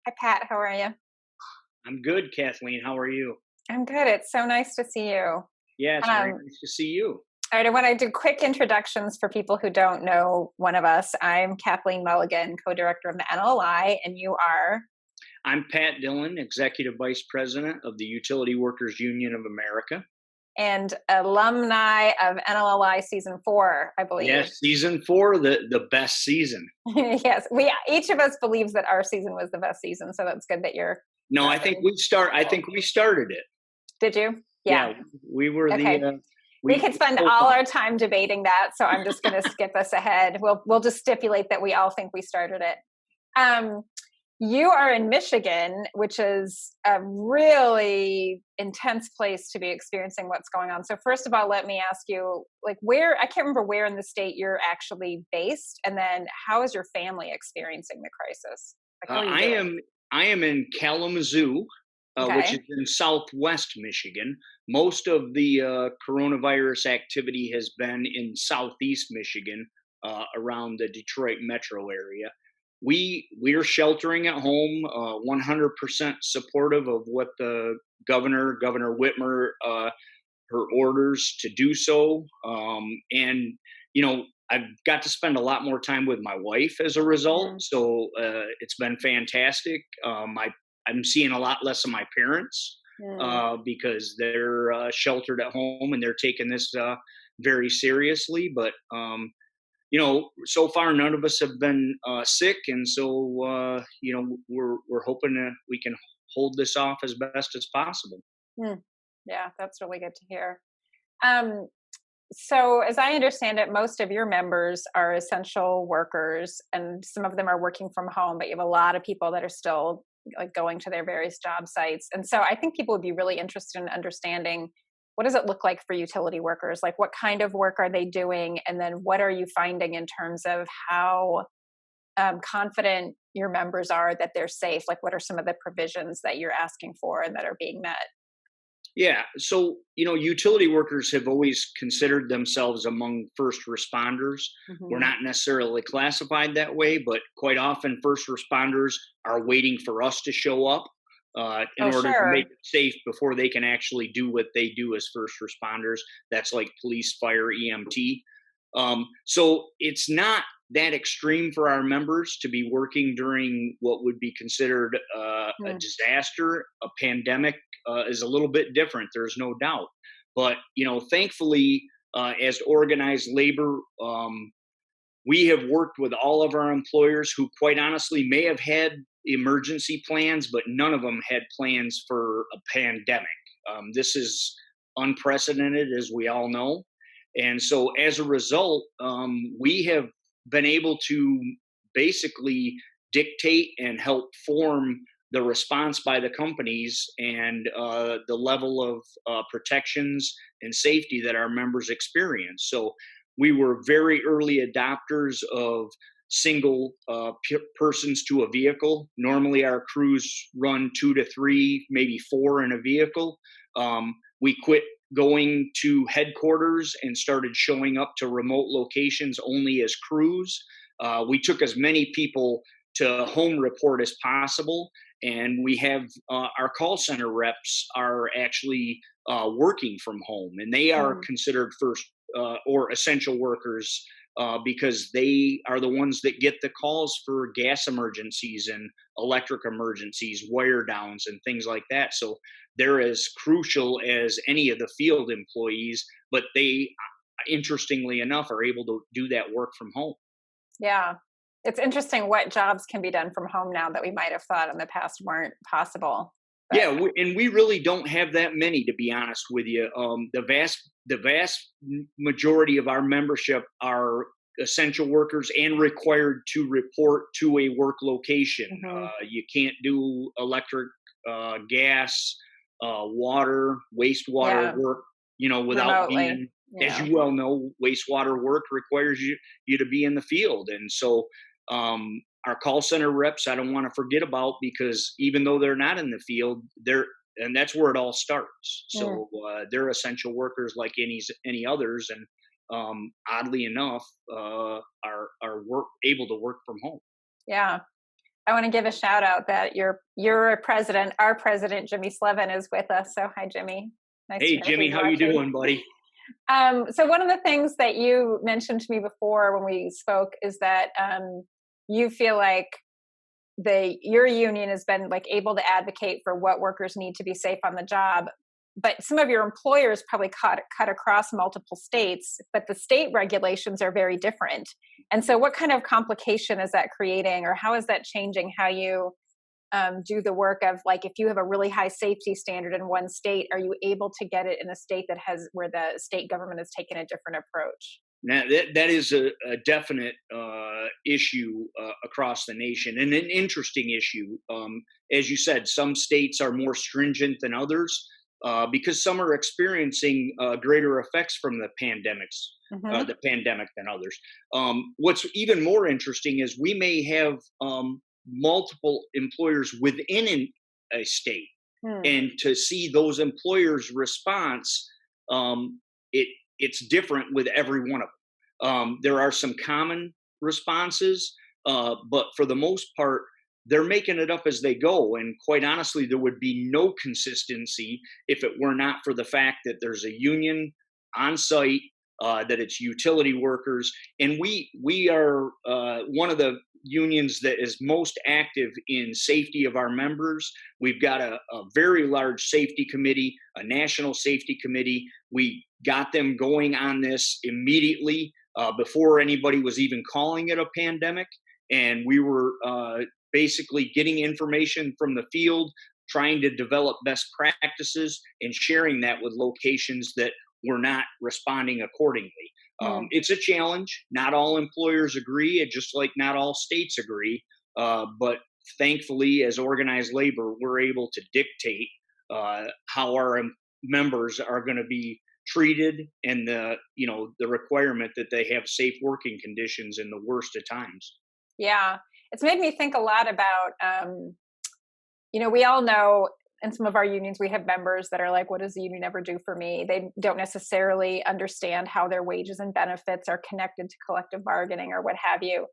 Hi, Pat. How are you? I'm good, Kathleen. How are you? I'm good. It's so nice to see you. Yeah, it's very Um, nice to see you. all right, I want to do quick introductions for people who don't know one of us. I'm Kathleen Mulligan, co-director of the NLLI, and you are. I'm Pat Dillon, Executive Vice President of the Utility Workers Union of America. And alumni of NLLI season 4, I believe. Yes, season four, the best season. Yes, we each of us believes that our season was the best season, so that's good that you're No, I think repping. we start. I think we started it. Did you? Yeah. Yeah, we were the Okay. We we could spend all our time debating that, so I'm just going to skip us ahead. We'll just stipulate that we all think we started it. Um, you are in Michigan, which is a really intense place to be experiencing what's going on. So first of all, let me ask you, like, where, I can't remember where in the state you're actually based, and then how is your family experiencing the crisis? Like, how are you I doing? am I am in Kalamazoo, which is Okay. in Southwest Michigan. Most of the coronavirus activity has been in Southeast Michigan, around the Detroit metro area. We're sheltering at home, 100% supportive of what the Governor Whitmer, her orders to do so. And I've got to spend a lot more time with my wife as a result. Mm, So it's been fantastic. I'm seeing a lot less of my parents, mm. because they're sheltered at home and they're taking this very seriously. But so far none of us have been sick, and so we're hoping that we can hold this off as best as possible. Mm. Yeah, that's really good to hear. Um, so, as I understand it, most of your members are essential workers, and some of them are working from home. But you have a lot of people that are still like going to their various job sites, and so I think people would be really interested in understanding what does it look like for utility workers. Like, what kind of work are they doing, and then what are you finding in terms of how confident your members are that they're safe? Like, what are some of the provisions that you're asking for and that are being met? Yeah. So, utility workers have always considered themselves among first responders. We're Hmm. not necessarily classified that way, but quite often first responders are waiting for us to show up in Oh, order to make sure. it safe before they can actually do what they do as first responders. That's like police, fire, EMT. So it's not that extreme for our members to be working during what would be considered a Mm, disaster. A pandemic is a little bit different. There's no doubt, but thankfully, as organized labor, we have worked with all of our employers who, quite honestly, may have had emergency plans, but none of them had plans for a pandemic. This is unprecedented, as we all know. And so, as a result, we have been able to basically dictate and help form the response by the companies and the level of protections and safety that our members experience. So, we were very early adopters of single persons to a vehicle. Normally, our crews run 2 to 3, maybe 4 in a vehicle. We quit going to headquarters and started showing up to remote locations only as crews. We took as many people to home report as possible, and we have our call center reps are actually working from home, and they are mm. considered first or essential workers because they are the ones that get the calls for gas emergencies and electric emergencies, wire downs, and things like that. So they're as crucial as any of the field employees, but they, interestingly enough, are able to do that work from home. Yeah. It's interesting what jobs can be done from home now that we might have thought in the past weren't possible. But Yeah, and we really don't have that many, to be honest with you. The vast majority of our membership are essential workers and required to report to a work location. mhm, You can't do electric, gas, water, wastewater yeah, work, without remotely. being, as Yeah. you well know, wastewater work requires you to be in the field, and so. Our call center reps, I don't want to forget about, because even though they're not in the field, and that's where it all starts. Mm, So they're essential workers like any others, and oddly enough, are able to work from home. yeah. I want to give a shout out that your president, our president, Jimmy Slevin, is with us. So hi, Jimmy. Nice to Hey, know Jimmy, he's how you watching. doing, buddy? So one of the things that you mentioned to me before when we spoke is that you feel like your union has been like able to advocate for what workers need to be safe on the job, but some of your employers probably cut across multiple states, but the state regulations are very different. And so what kind of complication is that creating, or how is that changing how you do the work of, like, if you have a really high safety standard in one state, are you able to get it in a state where the state government has taken a different approach? Now, that is a definite issue across the nation, and an interesting issue. As you said, some states are more stringent than others because some are experiencing greater effects from Mm-hmm. the pandemic than others. What's even more interesting is we may have multiple employers within a state, Hmm. and to see those employers' response, it it's different with every one of them. There are some common responses, but for the most part, they're making it up as they go. And quite honestly, there would be no consistency if it were not for the fact that there's a union on site, that it's utility workers, and we are one of the unions that is most active in safety of our members. We've got a very large safety committee, a national safety committee. We got them going on this immediately before anybody was even calling it a pandemic. And we were basically getting information from the field, trying to develop best practices and sharing that with locations that were not responding accordingly. Hmm. It's a challenge. Not all employers agree, and just like not all states agree. But thankfully, as organized labor, we're able to dictate how our members are going to be treated, and the requirement that they have safe working conditions in the worst of times. Yeah, it's made me think a lot about, we all know in some of our unions, we have members that are like, what does the union ever do for me? They don't necessarily understand how their wages and benefits are connected to collective bargaining or what have you.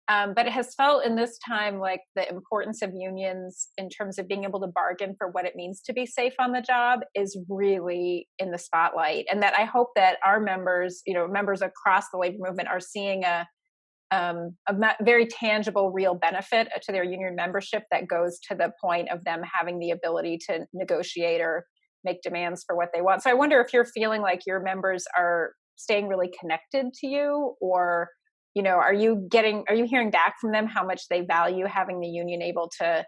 But it has felt in this time like the importance of unions in terms of being able to bargain for what it means to be safe on the job is really in the spotlight. And that I hope that our members, members across the labor movement, are seeing very tangible, real benefit to their union membership that goes to the point of them having the ability to negotiate or make demands for what they want. So I wonder if you're feeling like your members are staying really connected to you, or are you hearing back from them how much they value having the union able to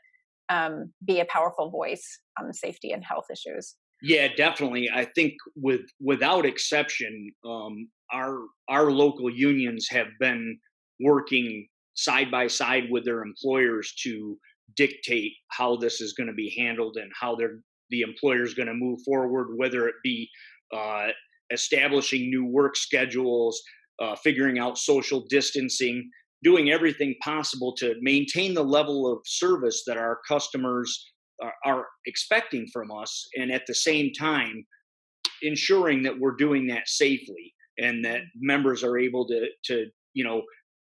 be a powerful voice on safety and health issues? Yeah, definitely. I think without exception, our local unions have been working side by side with their employers to dictate how this is going to be handled and how the employer is going to move forward, whether it be uh, establishing new work schedules, figuring out social distancing, doing everything possible to maintain the level of service that our customers are expecting from us, and at the same time ensuring that we're doing that safely and that members are able to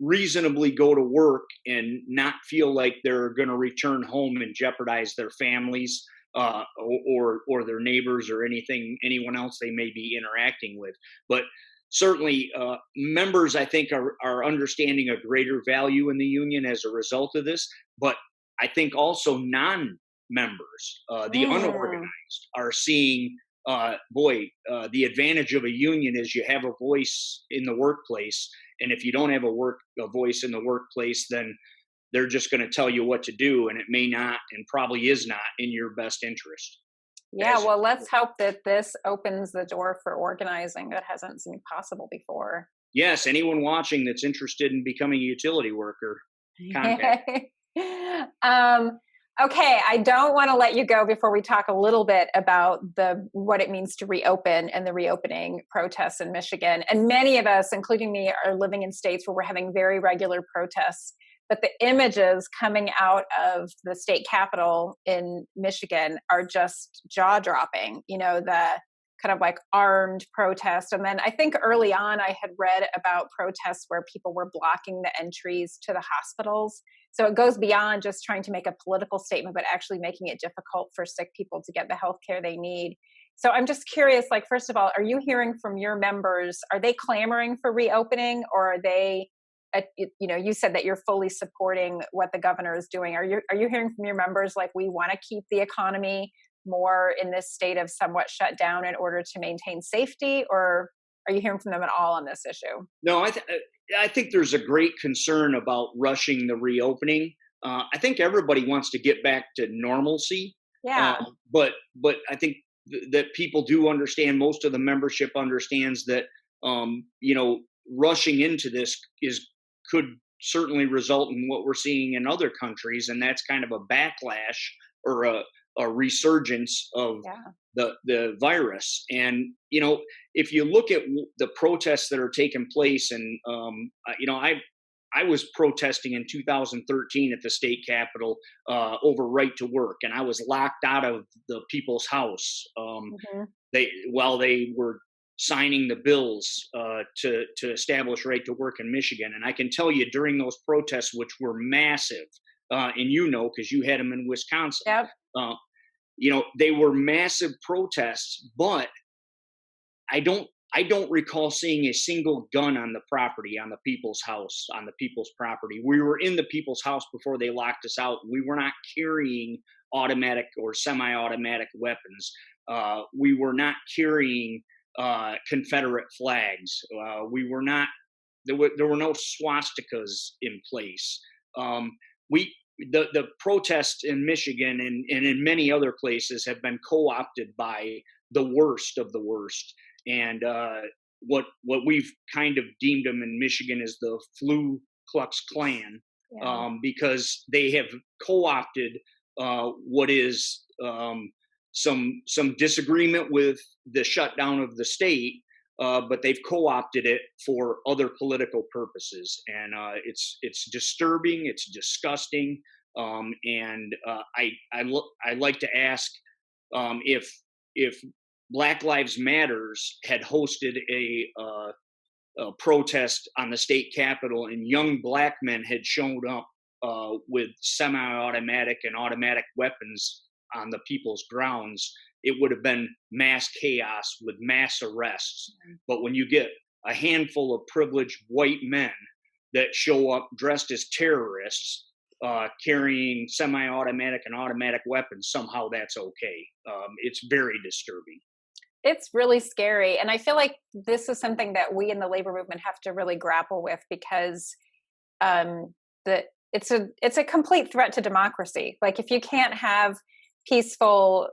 reasonably go to work and not feel like they're going to return home and jeopardize their families, or their neighbors or anyone else they may be interacting with. But certainly, members, I think, are understanding a greater value in the union as a result of this. But I think also non-members, the Mm. unorganized, are seeing, the advantage of a union is you have a voice in the workplace. And if you don't have a voice in the workplace, then they're just going to tell you what to do, and it may not, and probably is not, in your best interest. Yeah, As well, let's hope that this opens the door for organizing that hasn't seemed possible before. yes, anyone watching that's interested in becoming a utility worker, contact. um, okay, I don't want to let you go before we talk a little bit about what it means to reopen and the reopening protests in Michigan. And many of us, including me, are living in states where we're having very regular protests. But the images coming out of the state capitol in Michigan are just jaw dropping. The kind of like armed protest. And then I think early on I had read about protests where people were blocking the entries to the hospitals. So it goes beyond just trying to make a political statement, but actually making it difficult for sick people to get the health care they need. So I'm just curious, like, first of all, are you hearing from your members, are they clamoring for reopening, or are they, you said that you're fully supporting what the governor is doing. Are you hearing from your members, like, we want to keep the economy more in this state of somewhat shut down in order to maintain safety, or are you hearing from them at all on this issue? No, I think there's a great concern about rushing the reopening. I think everybody wants to get back to normalcy, Yeah. but I think that people do understand. Most of the membership understands that rushing into this is could certainly result in what we're seeing in other countries, and that's kind of a backlash or a resurgence of Yeah. the virus. And if you look at the protests that are taking place, and I was protesting in 2013 at the state capitol over right to work, and I was locked out of the people's house. Hmm. While they were signing the bills to establish right to work in Michigan. And I can tell you, during those protests, which were massive, and because you had them in Wisconsin, Yep. uh, they were massive protests, but I don't recall seeing a single gun on the property, on the people's house, on the people's property. We were in the people's house before they locked us out. We were not carrying automatic or semi-automatic weapons. We were not carrying Confederate flags. We were not. There were no swastikas in place. We the protests in Michigan and in many other places have been co-opted by the worst of the worst. And what we've kind of deemed them in Michigan is the Flu Klux Klan, Yeah. because they have co-opted what is some disagreement with the shutdown of the state, but they've co-opted it for other political purposes, and it's disturbing, it's disgusting, and I like to ask if Black Lives Matters had hosted a protest on the state capitol, and young black men had shown up with semi-automatic and automatic weapons on the people's grounds, it would have been mass chaos with mass arrests. Mm-hmm. But when you get a handful of privileged white men that show up dressed as terrorists, carrying semi-automatic and automatic weapons, somehow that's okay. It's very disturbing. It's really scary. And I feel like this is something that we in the labor movement have to really grapple with, because it's a complete threat to democracy. Like, if you can't have peaceful,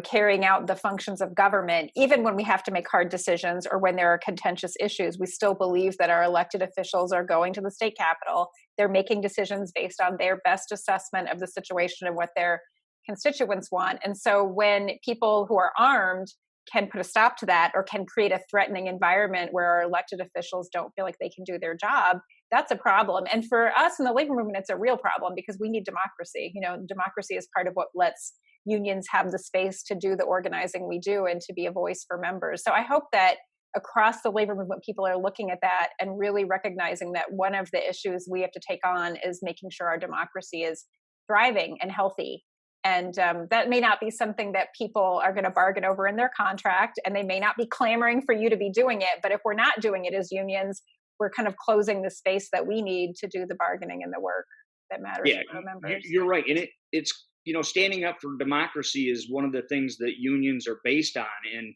carrying out the functions of government, even when we have to make hard decisions or when there are contentious issues, we still believe that our elected officials are going to the state capitol. They're making decisions based on their best assessment of the situation and what their constituents want. And so when people who are armed can put a stop to that, or can create a threatening environment where our elected officials don't feel like they can do their job, that's a problem. And for us in the labor movement, it's a real problem, because we need democracy. Democracy is part of what lets unions have the space to do the organizing we do and to be a voice for members. So I hope that across the labor movement, people are looking at that and really recognizing that one of the issues we have to take on is making sure our democracy is thriving and healthy. And that may not be something that people are going to bargain over in their contract, and they may not be clamoring for you to be doing it. But if we're not doing it as unions, we're kind of closing the space that we need to do the bargaining and the work that matters for our members. You're right. And it's standing up for democracy is one of the things that unions are based on. And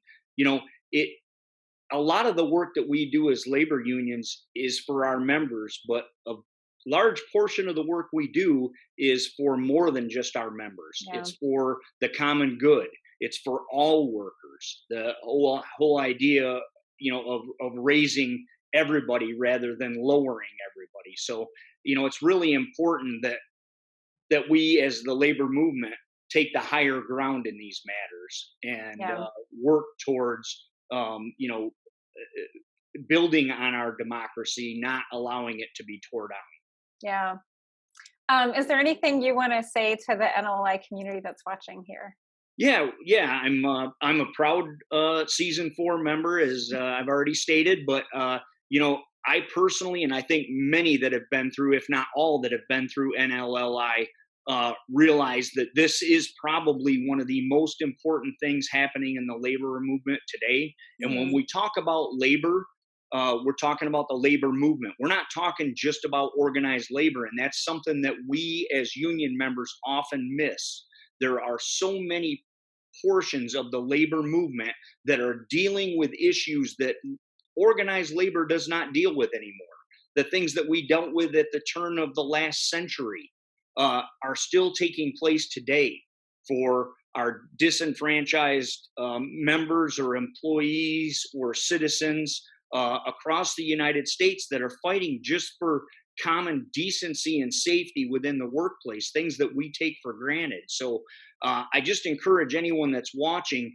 it a lot of the work that we do as labor unions is for our members, but a large portion of the work we do is for more than just our members. Yeah. It's for the common good. It's for all workers. The whole idea, of raising everybody rather than lowering everybody. So, it's really important that we as the labor movement take the higher ground in these matters and work towards, building on our democracy, not allowing it to be torn down. Yeah. Is there anything you want to say to the NLLI community that's watching here? Yeah. I'm a proud season 4 member, as I've already stated. But you know, I personally, and I think many that have been through, if not all that have been through NLLI, realize that this is probably one of the most important things happening in the labor movement today. And when Mm, we talk about labor, we're talking about the labor movement. We're not talking just about organized labor, and that's something that we as union members often miss. There are so many portions of the labor movement that are dealing with issues that organized labor does not deal with anymore. The things that we dealt with at the turn of the last century are still taking place today for our disenfranchised members or employees or citizens across the United States that are fighting just for common decency and safety within the workplace, things that we take for granted. So I just encourage anyone that's watching